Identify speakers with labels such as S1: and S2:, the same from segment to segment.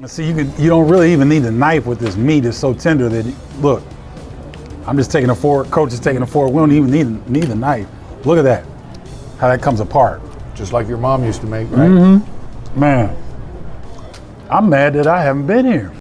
S1: See, you don't really even need a knife with this meat. It's so tender that, look, I'm just taking a fork, coach is taking a fork. We don't even need a knife. Look at that, how that comes apart.
S2: Just like your mom used to make, right?
S1: Mm-hmm. Man, I'm mad that I haven't been here.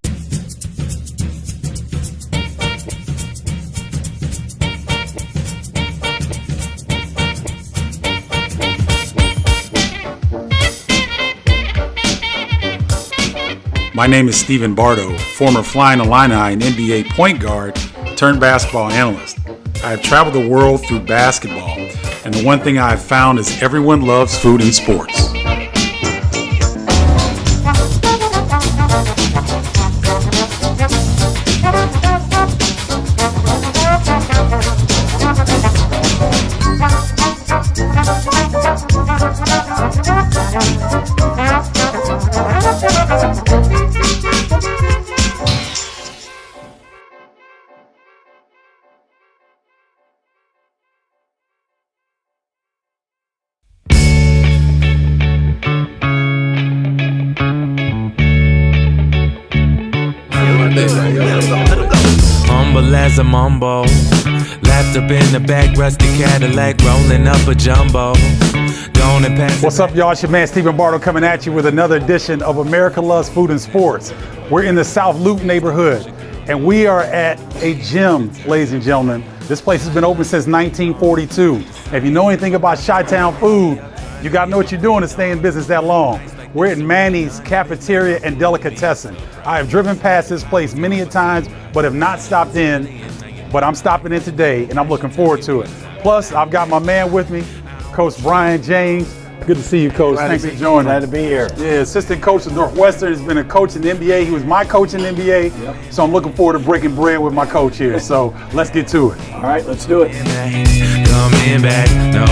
S1: My name is Stephen Bardo, former Flying Illini and NBA point guard turned basketball analyst. I have traveled the world through basketball, and the one thing I have found is everyone loves food and sports.
S3: Humble as a mumbo, lapped up in the back, rusty Cadillac, rolling up a jumbo.
S1: What's up, y'all? It's your man Stephen Bardo coming at you with another edition of America Loves Food and Sports. We're in the South Loop neighborhood, and we are at a gym, ladies and gentlemen. This place has been open since 1942. If you know anything about Chi-Town food, you gotta know what you're doing to stay in business that long. We're at Manny's Cafeteria and Delicatessen. I have driven past this place many a times, but have not stopped in. But I'm stopping in today, and I'm looking forward to it. Plus, I've got my man with me, Coach Brian James. Good to see you, Coach. Thanks for joining.
S4: Glad to be here.
S1: Yeah, assistant coach of Northwestern. Has been a coach in the NBA. He was my coach in the NBA. Yep. So I'm looking forward to breaking bread with my coach here. So let's get to it.
S4: All right, let's do it.
S3: Coming back, no,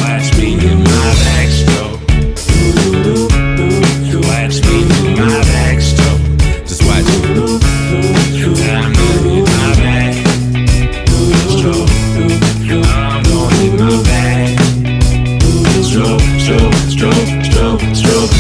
S3: watch me do my backstroke. Watch me do my backstroke. Just watch me. I'm moving my back. Stroke. I'm going in my back. Stroke, stroke, stroke, stroke, stroke.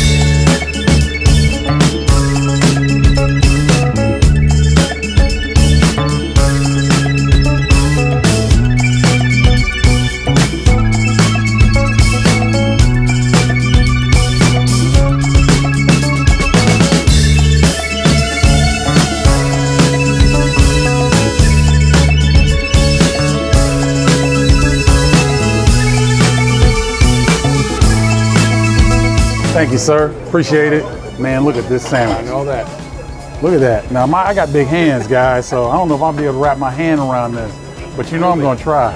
S1: Thank you, sir. Appreciate it. Man, look at this sandwich.
S2: I know that.
S1: Look at that. Now, I got big hands, guys, so I don't know if I'll be able to wrap my hand around this, but you know I'm going to try.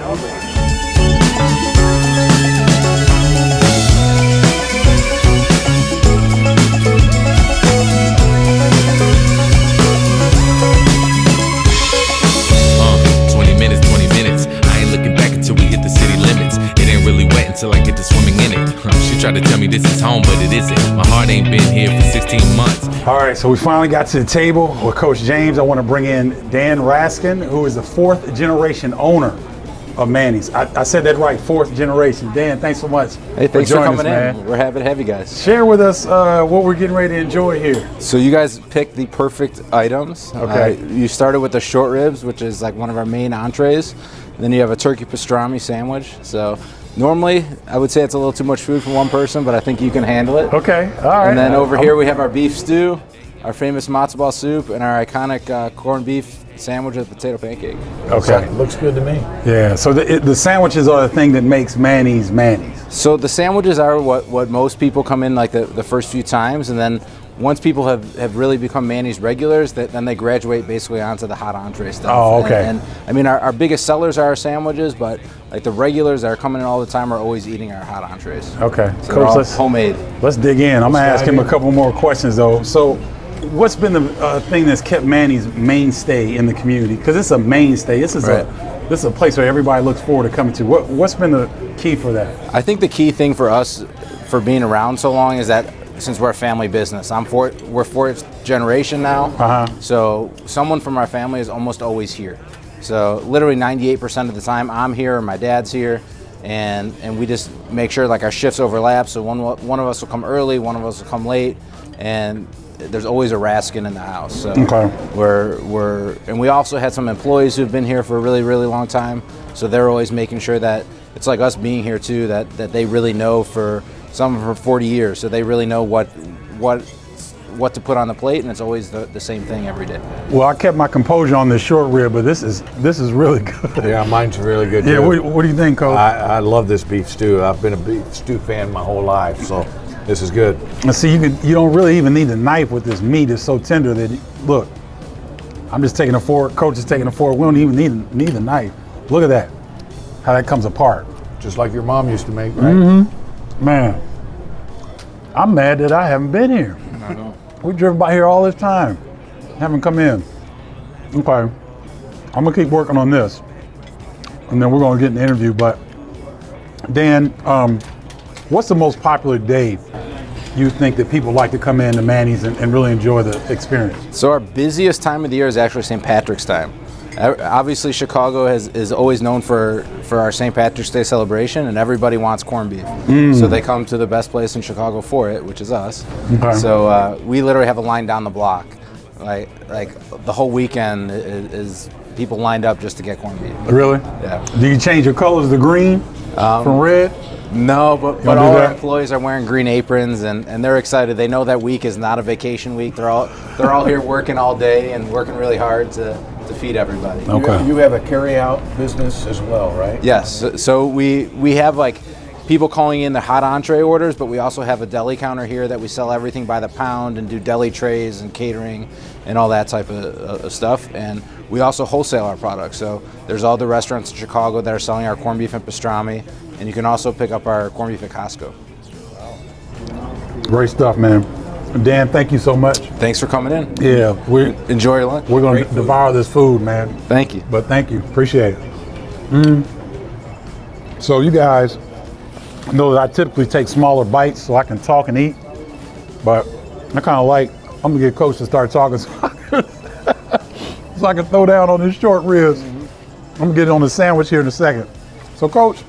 S3: Till I get to swimming in it. She tried to tell me this is home, but it isn't. My heart ain't been here for 16 months.
S1: All right, so we finally got to the table with Coach James. I want to bring in Dan Raskin, who is the fourth generation owner of Manny's. I said that right, fourth generation. Dan, thanks so much.
S4: Hey, thanks for coming
S1: us, man.
S4: in. We're happy to have you guys.
S1: Share with us what we're getting ready to enjoy here.
S4: So you guys picked the perfect items.
S1: Okay.
S4: You started with the short ribs, which is like one of our main entrees. Then you have a turkey pastrami sandwich. So normally, I would say it's a little too much food for one person, but I think you can handle it.
S1: Okay, all right.
S4: And then over here we have our beef stew, our famous matzo ball soup, and our iconic corned beef sandwich with potato pancake.
S1: Okay.
S2: Looks good to me.
S1: Yeah, so the sandwiches are the thing that makes Manny's Manny's.
S4: So the sandwiches are what most people come in like the first few times, and then once people have really become Manny's regulars, then they graduate basically onto the hot entree stuff.
S1: Oh, okay.
S4: And I mean, our biggest sellers are our sandwiches, but like the regulars that are coming in all the time are always eating our hot entrees.
S1: Okay,
S4: So they're all
S1: Coach,
S4: homemade.
S1: let's dig in. I'm gonna ask him a couple more questions though. So, what's been the thing that's kept Manny's mainstay in the community? Because it's a mainstay. This is a place where everybody looks forward to coming to. What's been the key for that?
S4: I think the key thing for us, for being around so long, is that since we're a family business, we're fourth generation now. So someone from our family is almost always here. So literally 98% of the time I'm here or my dad's here, and we just make sure like our shifts overlap. So one of us will come early, one of us will come late, and there's always a Raskin in the house. So
S1: Okay.
S4: and we also had some employees who've been here for a really, really long time. So they're always making sure that it's like us being here too, that they really know for some for 40 years. So they really know what to put on the plate, and it's always the same thing every day.
S1: Well, I kept my composure on this short rib, but this is really good.
S2: Yeah, mine's really good
S1: Yeah,
S2: too.
S1: what do you think, Coach?
S2: I love this beef stew. I've been a beef stew fan my whole life, so this is good.
S1: And see, you don't really even need a knife with this meat. It's so tender that, look, I'm just taking a fork. Coach is taking a fork. We don't even need a knife. Look at that, how that comes apart.
S2: Just like your mom used to make, right?
S1: Mm-hmm. Man, I'm mad that I haven't been here.
S2: I know.
S1: We've driven by here all this time, haven't come in. Okay, I'm gonna keep working on this, and then we're gonna get in the interview. But Dan, what's the most popular day you think that people like to come in to Manny's and really enjoy the experience?
S4: So our busiest time of the year is actually St. Patrick's time. Obviously, Chicago is always known for our St. Patrick's Day celebration, and everybody wants corned beef. So they come to the best place in Chicago for it, which is us.
S1: Okay.
S4: So we literally have a line down the block. Like the whole weekend is people lined up just to get corned beef.
S1: Really?
S4: Yeah.
S1: Do you change your colors to green from red?
S4: No, but
S1: do
S4: all our
S1: that?
S4: employees are wearing green aprons, and they're excited. They know that week is not a vacation week. They're all here working all day and working really hard to feed everybody.
S1: Okay.
S2: You have a carry-out business as well, right?
S4: Yes. So we have like people calling in the hot entree orders, but we also have a deli counter here that we sell everything by the pound and do deli trays and catering and all that type of stuff. And we also wholesale our products. So there's all the restaurants in Chicago that are selling our corned beef and pastrami, and you can also pick up our corned beef at Costco.
S1: Great stuff, man. Dan, thank you so much.
S4: Thanks for coming in.
S1: Yeah,
S4: Enjoy your lunch.
S1: we're going to devour this food, man.
S4: Thank you.
S1: But thank you, appreciate it. So you guys know that I typically take smaller bites so I can talk and eat, but I kind of like, I'm gonna get Coach to start talking so I can throw down on his short ribs. I'm gonna get on the sandwich here in a second. So Coach,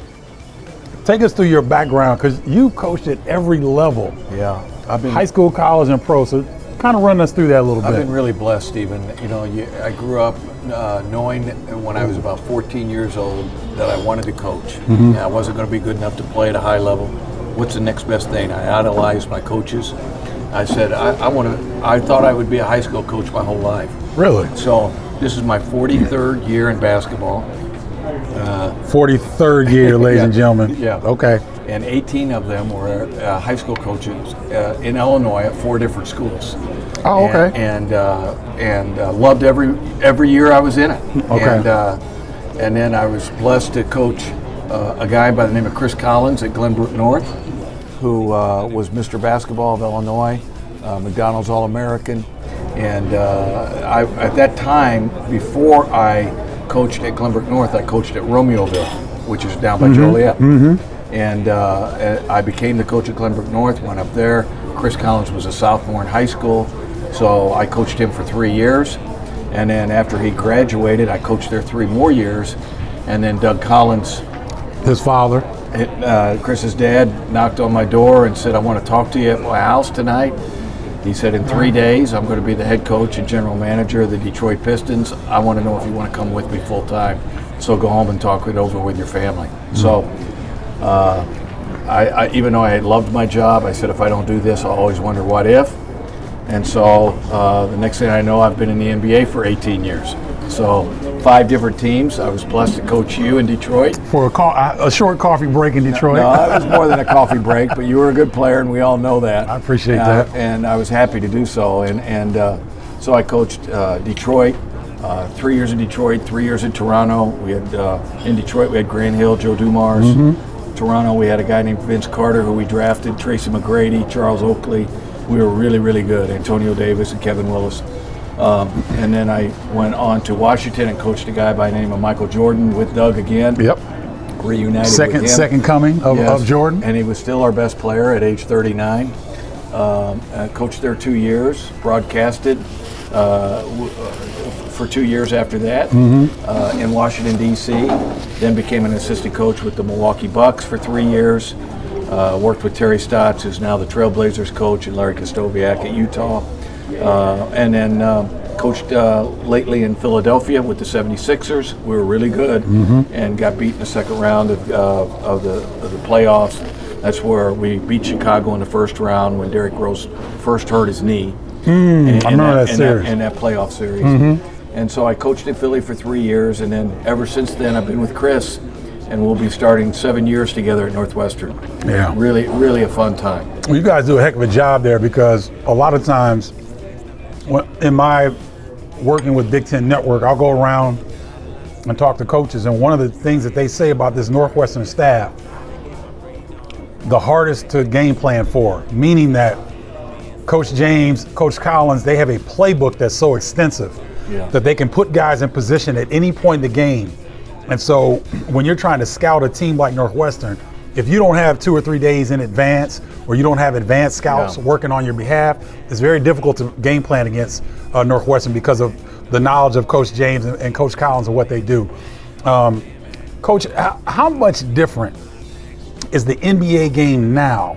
S1: take us through your background, because you coached at every level.
S2: Yeah. I've been
S1: High school, college, and pro, so kind of run us through that a little
S2: I've
S1: bit.
S2: been really blessed, Stephen. You know, I grew up knowing when I was about 14 years old that I wanted to coach. And I wasn't going to be good enough to play at a high level. What's the next best thing? I idolized my coaches. I said, I thought I would be a high school coach my whole life.
S1: Really?
S2: So this is my 43rd year in basketball.
S1: 43rd year, ladies and gentlemen.
S2: Yeah.
S1: Okay.
S2: And 18 of them were high school coaches in Illinois at 4 different schools.
S1: Oh, okay.
S2: And loved every year I was in it.
S1: Okay.
S2: And then I was blessed to coach a guy by the name of Chris Collins at Glenbrook North, who was Mr. Basketball of Illinois, McDonald's All-American. And at that time, before I coached at Glenbrook North, I coached at Romeoville, which is down by Joliet. And I became the coach at Glenbrook North, went up there. Chris Collins was a sophomore in high school, so I coached him for 3 years. And then after he graduated, I coached there 3 more years. And then Doug Collins,
S1: His father.
S2: Chris's dad, knocked on my door and said, I want to talk to you at my house tonight. He said, in 3 days, I'm going to be the head coach and general manager of the Detroit Pistons. I want to know if you want to come with me full time. So go home and talk it over with your family. So I even though I had loved my job, I said, if I don't do this, I'll always wonder what if. And so the next thing I know, I've been in the NBA for 18 years. So 5 different teams. I was blessed to coach you in Detroit.
S1: For a short coffee break in Detroit.
S2: No, it was more than a coffee break, but you were a good player, and we all know that.
S1: I appreciate that.
S2: And I was happy to do so. And so I coached Detroit, 3 years in Detroit, 3 years in Toronto. We had in Detroit, we had Grant Hill, Joe Dumars. Toronto, we had a guy named Vince Carter, who we drafted, Tracy McGrady, Charles Oakley. We were really, really good. Antonio Davis and Kevin Willis. And then I went on to Washington and coached a guy by the name of Michael Jordan with Doug again.
S1: Yep.
S2: Reunited with him.
S1: Second coming of Jordan.
S2: And he was still our best player at age 39. I coached there 2 years, broadcasted for 2 years after that in Washington, D.C. Then became an assistant coach with the Milwaukee Bucks for 3 years. Worked with Terry Stotts, who's now the Trailblazers coach, and Larry Kostoviak at Utah. and then coached lately in Philadelphia with the 76ers. We were really good and got beat in the second round of the playoffs. That's where we beat Chicago in the first round when Derrick Rose first hurt his knee.
S1: I remember that series.
S2: In that playoff series. And so I coached in Philly for 3 years, and then ever since then I've been with Chris, and we'll be starting 7 years together at Northwestern.
S1: Yeah.
S2: Really, really a fun time.
S1: Well, you guys do a heck of a job there, because a lot of times in my working with Big Ten Network, I'll go around and talk to coaches, and one of the things that they say about this Northwestern staff, the hardest to game plan for, meaning that Coach James, Coach Collins, they have a playbook that's so extensive that they can put guys in position at any point in the game. And so when you're trying to scout a team like Northwestern, if you don't have 2 or 3 days in advance, or you don't have advanced scouts working on your behalf, it's very difficult to game plan against Northwestern because of the knowledge of Coach James and Coach Collins and what they do. Coach, how much different is the NBA game now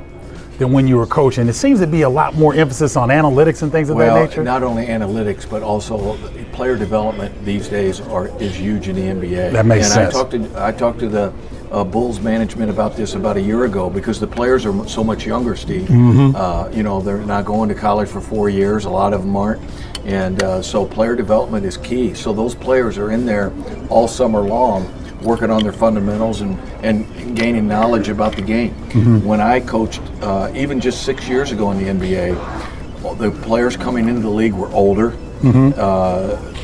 S1: than when you were coaching? It seems to be a lot more emphasis on analytics and things of that nature.
S2: Not only analytics, but also player development these days is huge in the NBA.
S1: That makes sense.
S2: I talked to the Bulls management about this about a year ago, because the players are so much younger, Steve. They're not going to college for 4 years. A lot of them aren't. And so player development is key. So those players are in there all summer long working on their fundamentals and gaining knowledge about the game. When I coached, even just 6 years ago in the NBA, the players coming into the league were older,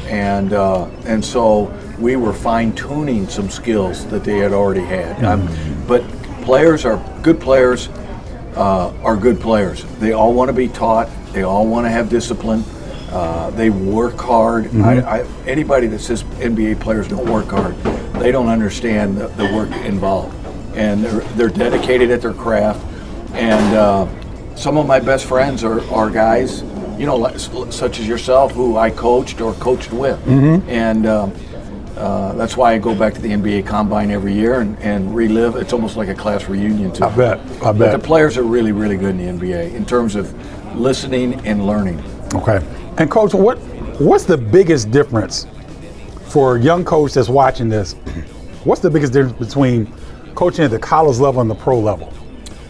S2: and so we were fine-tuning some skills that they had already had. But good players are good players. They all want to be taught. They all want to have discipline. They work hard. Anybody that says NBA players don't work hard, they don't understand the work involved. And they're dedicated at their craft. And some of my best friends are guys, such as yourself, who I coached or coached with. And that's why I go back to the NBA Combine every year and relive. It's almost like a class reunion too.
S1: I bet.
S2: But the players are really, really good in the NBA in terms of listening and learning.
S1: Okay. And Coach, what's the biggest difference for a young coach that's watching this? What's the biggest difference between coaching at the college level and the pro level?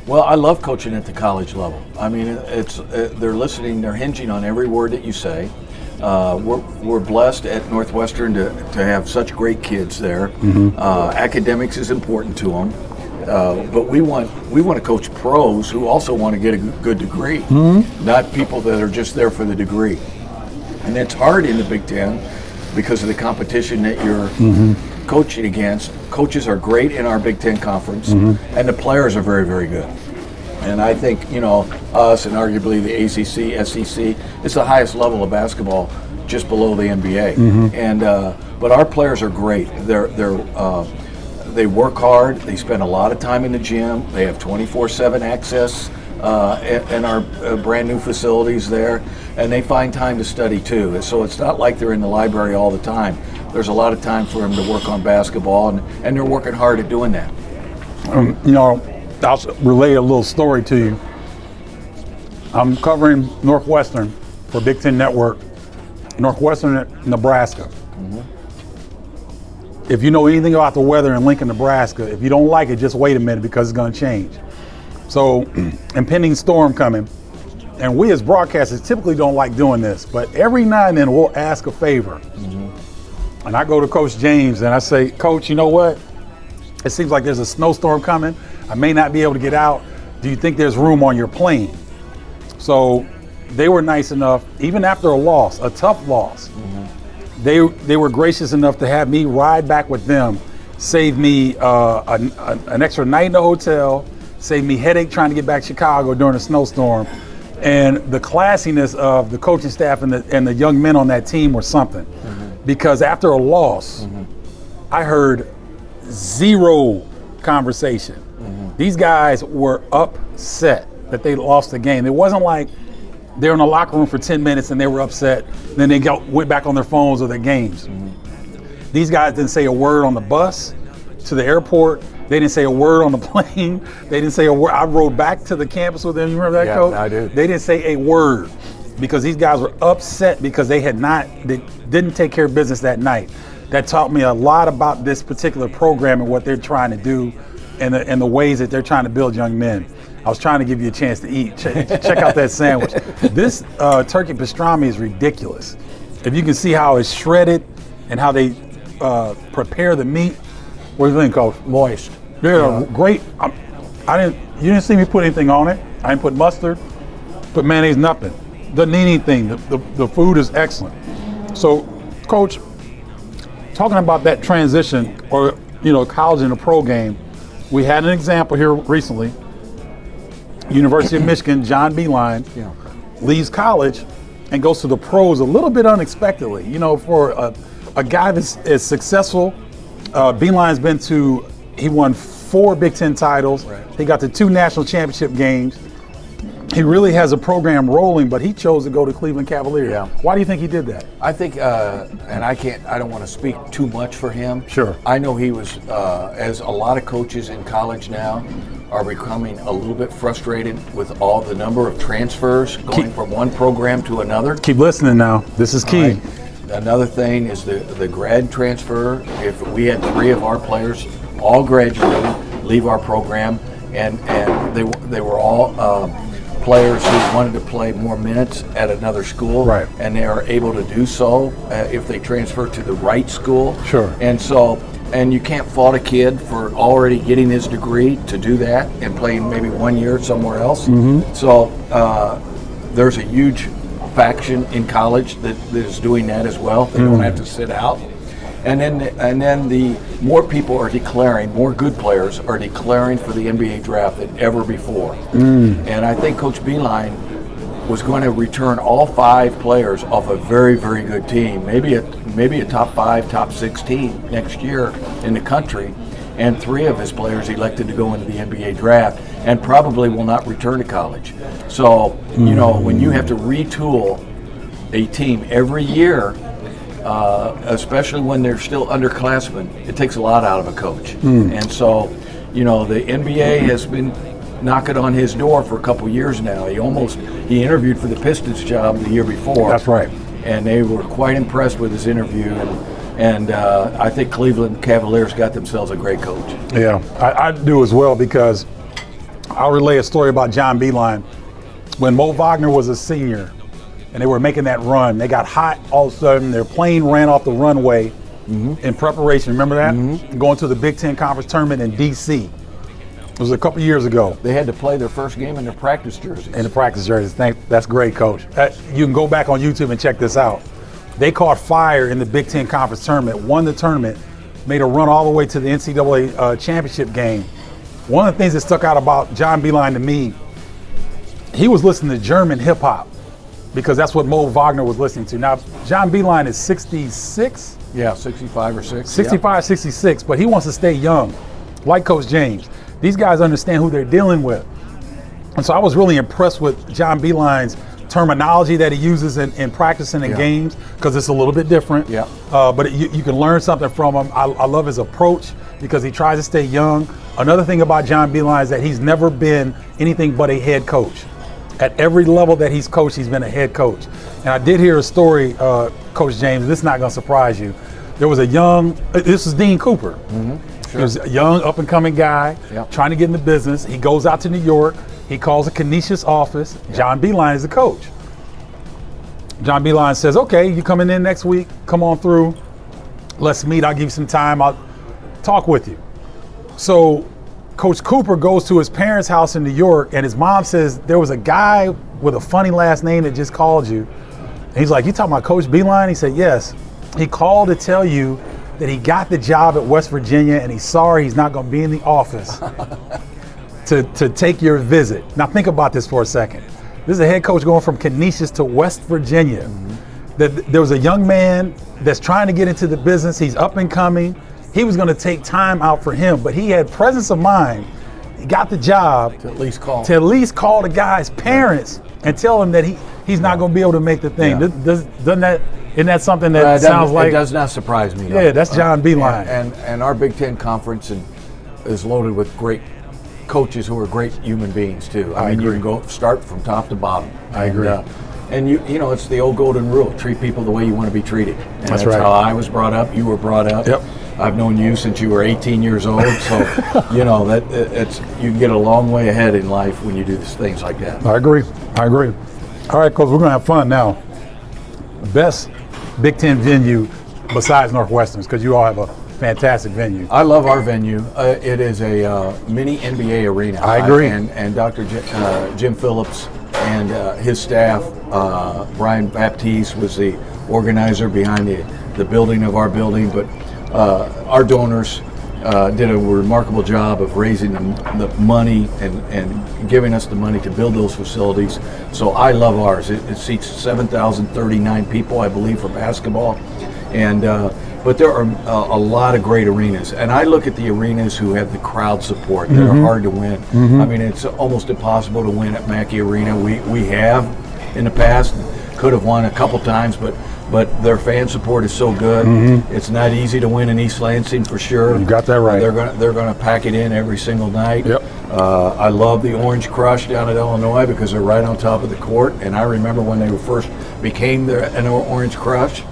S2: Well, I love coaching at the college level. I mean, they're listening, they're hinging on every word that you say. We're blessed at Northwestern to have such great kids there. Academics is important to them, but we want to coach pros who also want to get a good degree, not people that are just there for the degree. And it's hard in the Big Ten because of the competition that you're coaching against. Coaches are great in our Big Ten conference, and the players are very, very good. And I think, us and arguably the ACC, SEC, it's the highest level of basketball, just below the NBA. And but our players are great. They work hard. They spend a lot of time in the gym. They have 24/7 access in our brand new facilities there, and they find time to study too. So it's not like they're in the library all the time. There's a lot of time for them to work on basketball, and they're working hard at doing that.
S1: I'll relay a little story to you. I'm covering Northwestern for Big Ten Network, Northwestern, Nebraska. If you know anything about the weather in Lincoln, Nebraska, if you don't like it, just wait a minute because it's going to change. So, impending storm coming. And we as broadcasters typically don't like doing this, but every now and then we'll ask a favor. And I go to Coach James and I say, Coach, you know what? It seems like there's a snowstorm coming. I may not be able to get out. Do you think there's room on your plane? So they were nice enough, even after a loss, a tough loss, they were gracious enough to have me ride back with them, save me an extra night in the hotel, save me headache trying to get back to Chicago during a snowstorm. And the classiness of the coaching staff and the young men on that team were something. Because after a loss, I heard zero conversation. These guys were upset that they lost the game. It wasn't like they were in the locker room for 10 minutes and they were upset, then they went back on their phones or their games. These guys didn't say a word on the bus to the airport. They didn't say a word on the plane. They didn't say a word. I rode back to the campus with them. You remember that, Coach?
S2: I do.
S1: They didn't say a word. because these guys were upset because they didn't take care of business that night. That taught me a lot about this particular program and what they're trying to do and the ways that they're trying to build young men. I was trying to give you a chance to eat. Check out that sandwich. This turkey pastrami is ridiculous. If you can see how it's shredded and how they prepare the meat. What do you think, Coach?
S2: Moist.
S1: Yeah, great. You didn't see me put anything on it. I didn't put mustard, put mayonnaise, nothing. Doesn't need anything. The food is excellent. So, Coach, talking about that transition or, college and the pro game, we had an example here recently. University of Michigan, John Beilein leaves college and goes to the pros a little bit unexpectedly. For a guy that's as successful, Beilein's he won 4 Big Ten titles. Right. He got to 2 national championship games. He really has a program rolling, but he chose to go to Cleveland Cavaliers. Yeah. Why do you think he did that?
S2: I think, and I don't want to speak too much for him.
S1: Sure.
S2: I know he was, as a lot of coaches in college now, are becoming a little bit frustrated with all the number of transfers going from one program to another.
S1: Keep listening now. This is key.
S2: Right. Another thing is the grad transfer. If we had 3 of our players all graduate, leave our program, and they were all players who wanted to play more minutes at another school,
S1: right? And
S2: they are able to do so if they transfer to the right school.
S1: Sure.
S2: And you can't fault a kid for already getting his degree to do that and playing maybe 1 year somewhere else.
S1: Mm-hmm.
S2: So there's a huge faction in college that is doing that as well. They don't have to sit out. And then the more people are declaring, more good players are declaring for the NBA draft than ever before. And I think Coach Beilein was going to return all 5 players off a very, very good team, maybe a top 5, top 6 team next year in the country. And 3 of his players elected to go into the NBA draft and probably will not return to college. So, when you have to retool a team every year, especially when they're still underclassmen, it takes a lot out of a coach. And so, the NBA has been knocking on his door for a couple years now. He interviewed for the Pistons job the year before.
S1: That's right.
S2: And they were quite impressed with his interview. And I think Cleveland Cavaliers got themselves a great coach.
S1: Yeah, I do as well, because I'll relay a story about John Beilein. When Mo Wagner was a senior and they were making that run, they got hot all of a sudden. Their plane ran off the runway in preparation. Remember that? Going to the Big Ten Conference Tournament in D.C. It was a couple years ago.
S2: They had to play their first game in their practice jerseys.
S1: That's great, Coach. You can go back on YouTube and check this out. They caught fire in the Big Ten Conference Tournament, won the tournament, made a run all the way to the NCAA championship game. One of the things that stuck out about John Beilein to me, he was listening to German hip-hop, because that's what Mo Wagner was listening to. Now, John Beilein is 66?
S2: Yeah, 65 or 6.
S1: 65, 66, but he wants to stay young, like Coach James. These guys understand who they're dealing with. And so I was really impressed with John Beilein's terminology that he uses in practicing in games, because it's a little bit different.
S2: Yeah.
S1: But you can learn something from him. I love his approach, because he tries to stay young. Another thing about John Beilein is that he's never been anything but a head coach. At every level that he's coached, he's been a head coach. And I did hear a story, Coach James, this is not gonna surprise you. There was this is Dean Cooper. Sure. He was a young up-and-coming guy trying to get in the business. He goes out to New York. He calls a Canisius office. John Beilein is the coach. John Beilein says, okay, you coming in next week, come on through. Let's meet, I'll give you some time, I'll talk with you. So Coach Cooper goes to his parents' house in New York, and his mom says, there was a guy with a funny last name that just called you. And he's like, you talking about Coach Beilein? He said, yes. He called to tell you that he got the job at West Virginia, and he's sorry he's not gonna be in the office to take your visit. Now think about this for a second. This is a head coach going from Canisius to West Virginia. There was a young man that's trying to get into the business. He's up and coming. He was going to take time out for him, but he had presence of mind. He got the job
S2: to at least call
S1: the guy's parents and tell him that he's not going to be able to make the thing. Isn't that something that sounds like?
S2: It does not surprise me.
S1: Yeah, that's John Beilein.
S2: And our Big Ten Conference is loaded with great coaches who are great human beings too. I mean, you can go start from top to bottom.
S1: I agree.
S2: And you know, it's the old golden rule: treat people the way you want to be treated. And that's
S1: right.
S2: how I was brought up. You were brought up.
S1: Yep.
S2: I've known you since you were 18 years old, so you know that you get a long way ahead in life when you do things like that.
S1: I agree. All right, Coach, we're gonna have fun now. Best Big Ten venue besides Northwestern's, because you all have a fantastic venue.
S2: I love our venue. It is a mini NBA arena.
S1: I agree.
S2: And Dr. Jim Phillips and his staff, Brian Baptiste was the organizer behind the building of our building, but our donors did a remarkable job of raising the money and giving us the money to build those facilities. So I love ours. It seats 7,039 people, I believe, for basketball. And but there are a lot of great arenas, and I look at the arenas who have the crowd support that are hard to win. I mean, it's almost impossible to win at Mackey Arena. We have in the past, could have won a couple times, but their fan support is so good. It's not easy to win in East Lansing for sure.
S1: You got that right.
S2: They're gonna pack it in every single night.
S1: Yep.
S2: I love the Orange Crush down at Illinois because they're right on top of the court, and I remember when they first became an Orange Crush.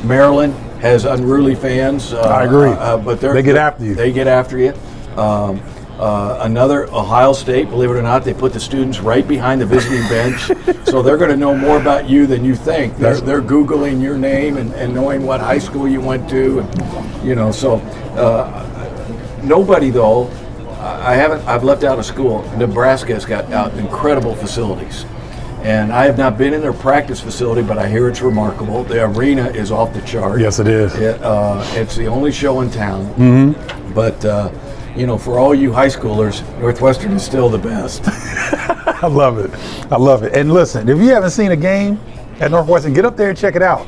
S2: Maryland has unruly fans.
S1: I agree.
S2: But
S1: they get after you.
S2: They get after you. Another, Ohio State, believe it or not, they put the students right behind the visiting bench, so they're going to know more about you than you think. They're Googling your name and knowing what high school you went to, and, you know. So nobody though. I've left out a school. Nebraska has got incredible facilities. And I have not been in their practice facility, but I hear it's remarkable. The arena is off the chart.
S1: Yes, it is.
S2: It's the only show in town. But, you know, for all you high schoolers, Northwestern is still the best.
S1: I love it. And listen, if you haven't seen a game at Northwestern, get up there and check it out.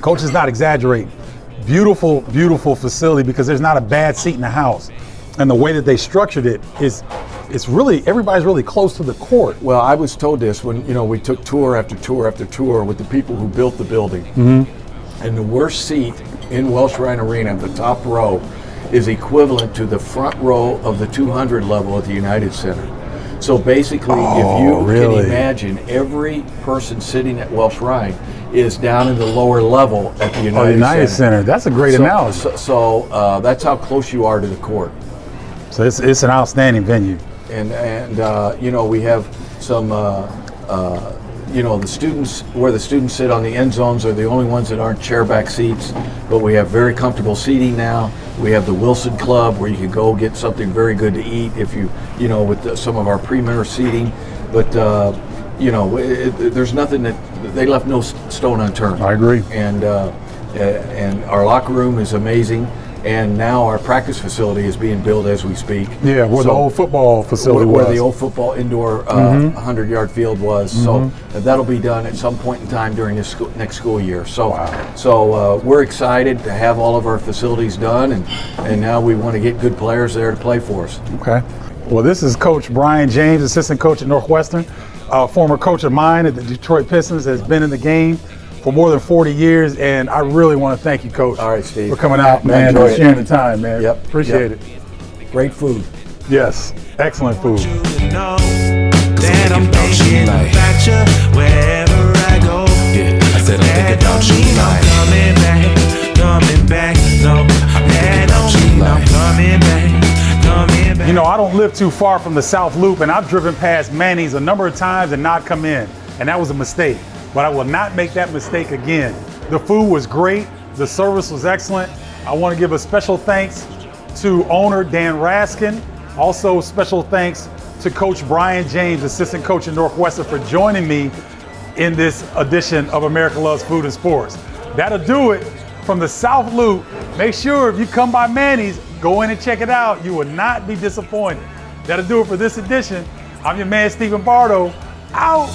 S1: Coach is not exaggerating. Beautiful, beautiful facility, because there's not a bad seat in the house. And the way that they structured it is, it's really, everybody's really close to the court.
S2: Well, I was told this when, you know, we took tour after tour after tour with the people who built the building. And the worst seat in Welsh Ryan Arena, the top row, is equivalent to the front row of the 200 level at the United Center. So basically, if you can imagine, every person sitting at Welsh Ryan is down in the lower level at the United
S1: Center. That's a great analogy.
S2: So that's how close you are to the court.
S1: So it's an outstanding venue.
S2: And you know, we have some, you know, the students, where the students sit on the end zones are the only ones that aren't chairback seats, but we have very comfortable seating now. We have the Wilson Club where you can go get something very good to eat if you know, with some of our premier seating. But, you know, there's nothing that, they left no stone unturned.
S1: I agree.
S2: And our locker room is amazing. And now our practice facility is being built as we speak.
S1: Yeah, where the old football facility was.
S2: Where the old football indoor 100-yard field was. So that'll be done at some point in time during this next school year. So, we're excited to have all of our facilities done, and now we want to get good players there to play for us.
S1: Okay. Well, this is Coach Brian James, assistant coach at Northwestern, former coach of mine at the Detroit Pistons, has been in the game for more than 40 years, and I really want to thank you, Coach.
S2: All right, Steve.
S1: For coming out, man, and sharing the time, man.
S2: Yep.
S1: Appreciate it.
S2: Great food.
S1: Yes, excellent food.
S3: You know that I'm thinking about you wherever I go.
S5: Yeah, I said I'm thinking about you like
S3: coming back. No, that don't mean I'm coming back.
S1: You know, I don't live too far from the South Loop, and I've driven past Manny's a number of times and not come in, and that was a mistake. But I will not make that mistake again. The food was great. The service was excellent. I want to give a special thanks to owner Dan Raskin. Also special thanks to Coach Brian James, assistant coach at Northwestern, for joining me in this edition of America Loves Food and Sports. That'll do it from the South Loop. Make sure if you come by Manny's, go in and check it out. You will not be disappointed. That'll do it for this edition. I'm your man, Stephen Bardo. Out.